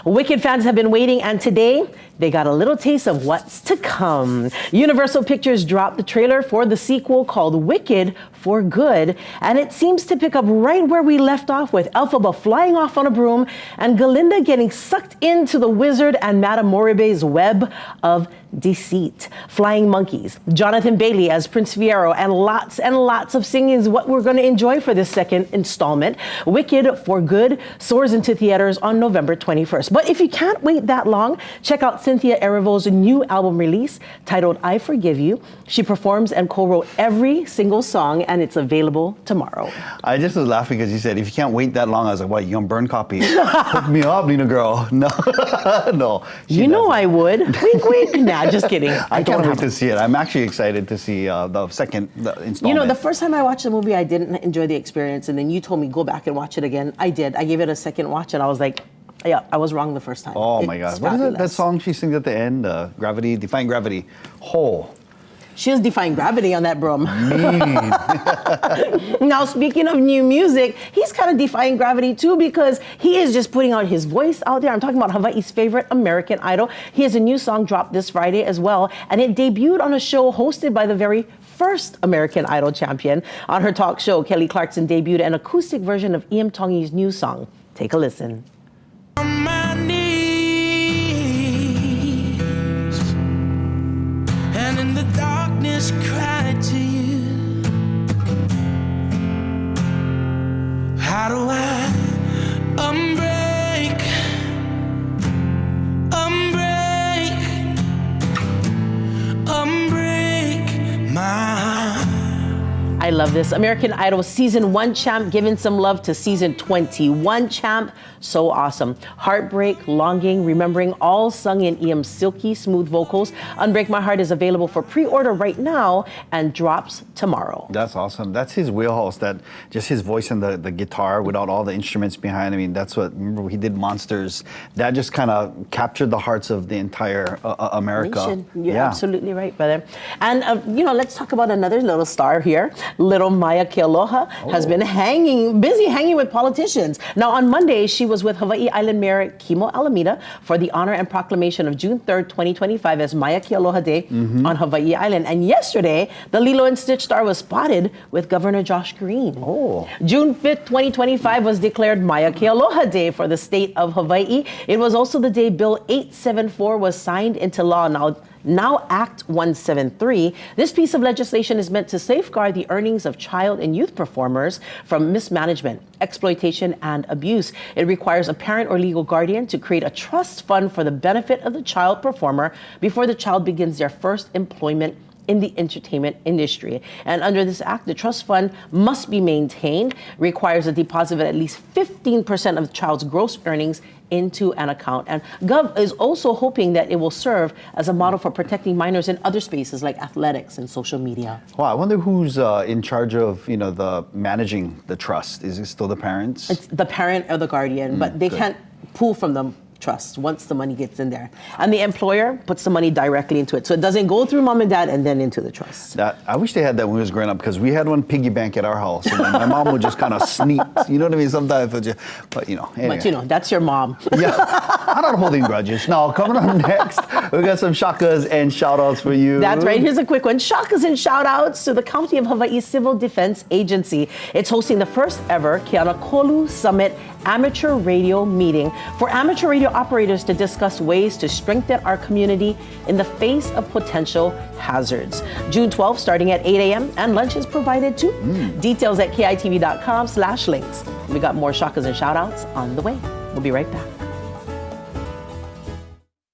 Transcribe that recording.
Wicked fans have been waiting, and today they got a little taste of what's to come. Universal Pictures dropped the trailer for the sequel called Wicked for Good, and it seems to pick up right where we left off, with Elphaba flying off on a broom and Galinda getting sucked into the wizard and Madame Moribe's web of deceit. Flying monkeys, Jonathan Bailey as Prince Fiero, and lots of singing is what we're going to enjoy for this second installment. Wicked for Good soars into theaters on November 21st. But if you can't wait that long, check out Cynthia Erivo's new album release titled I Forgive You. She performs and co-wrote every single song, and it's available tomorrow. I just was laughing because you said, if you can't wait that long, I was like, what, you gonna burn copy? Hook me up, Lina Girl. No, no. You know I would. Wink, wink. Nah, just kidding. I can't wait to see it. I'm actually excited to see the second installment. You know, the first time I watched the movie, I didn't enjoy the experience, and then you told me go back and watch it again. I did. I gave it a second watch, and I was like, yeah, I was wrong the first time. Oh my God. What is it, that song she sings at the end? Gravity, Defying Gravity. Oh. She was defying gravity on that broom. Now, speaking of new music, he's kind of defying gravity too, because he is just putting out his voice out there. I'm talking about Hawaii's favorite American Idol. He has a new song dropped this Friday as well, and it debuted on a show hosted by the very first American Idol champion. On her talk show, Kelly Clarkson debuted an acoustic version of Iam Tongi's new song. Take a listen. On my knees, and in the darkness cried to you. How do I unbreak my heart? I love this. American Idol Season 1 champ giving some love to Season 21 champ. So awesome. Heartbreak, Longing, Remembering, all sung in Iam's silky smooth vocals. Unbreak My Heart is available for pre-order right now and drops tomorrow. That's awesome. That's his wheelhouse, that just his voice and the guitar without all the instruments behind. I mean, that's what, remember when he did Monsters, that just kind of captured the hearts of the entire America. Nation. You're absolutely right, brother. And you know, let's talk about another little star here. Little Maia Kealoha has been busy hanging with politicians. Now, on Monday, she was with Hawaii Island Mayor Kimo Alameda for the honor and proclamation of June 3rd, 2025 as Maia Kealoha Day on Hawaii Island. And yesterday, the Lilo and Stitch star was spotted with Governor Josh Green. June 5th, 2025 was declared Maia Kealoha Day for the state of Hawaii. It was also the day Bill 874 was signed into law. Now Act 173. This piece of legislation is meant to safeguard the earnings of child and youth performers from mismanagement, exploitation, and abuse. It requires a parent or legal guardian to create a trust fund for the benefit of the child performer before the child begins their first employment in the entertainment industry. And under this act, the trust fund must be maintained, requires a deposit of at least 15% of the child's gross earnings into an account. And Gov is also hoping that it will serve as a model for protecting minors in other spaces like athletics and social media. Wow, I wonder who's in charge of, you know, the managing the trust. Is it still the parents? It's the parent or the guardian, but they can't pull from the trust once the money gets in there. And the employer puts the money directly into it. So it doesn't go through mom and dad and then into the trust. I wish they had that when we was growing up, because we had one piggy bank at our house, and my mom would just kind of sneak, you know what I mean? Sometimes, but you know. Anyway. But you know, that's your mom. Yeah, I'm not holding grudges. Now, coming up next, we got some shakas and shout outs for you. That's right. Here's a quick one. Shakas and shout outs to the County of Hawaii Civil Defense Agency. It's hosting the first ever Keanakolu Summit amateur radio meeting for amateur radio operators to discuss ways to strengthen our community in the face of potential hazards. June 12th, starting at 8 a.m. and lunch is provided too. Details at kitv.com/links. We got more shakas and shout outs on the way. We'll be right back.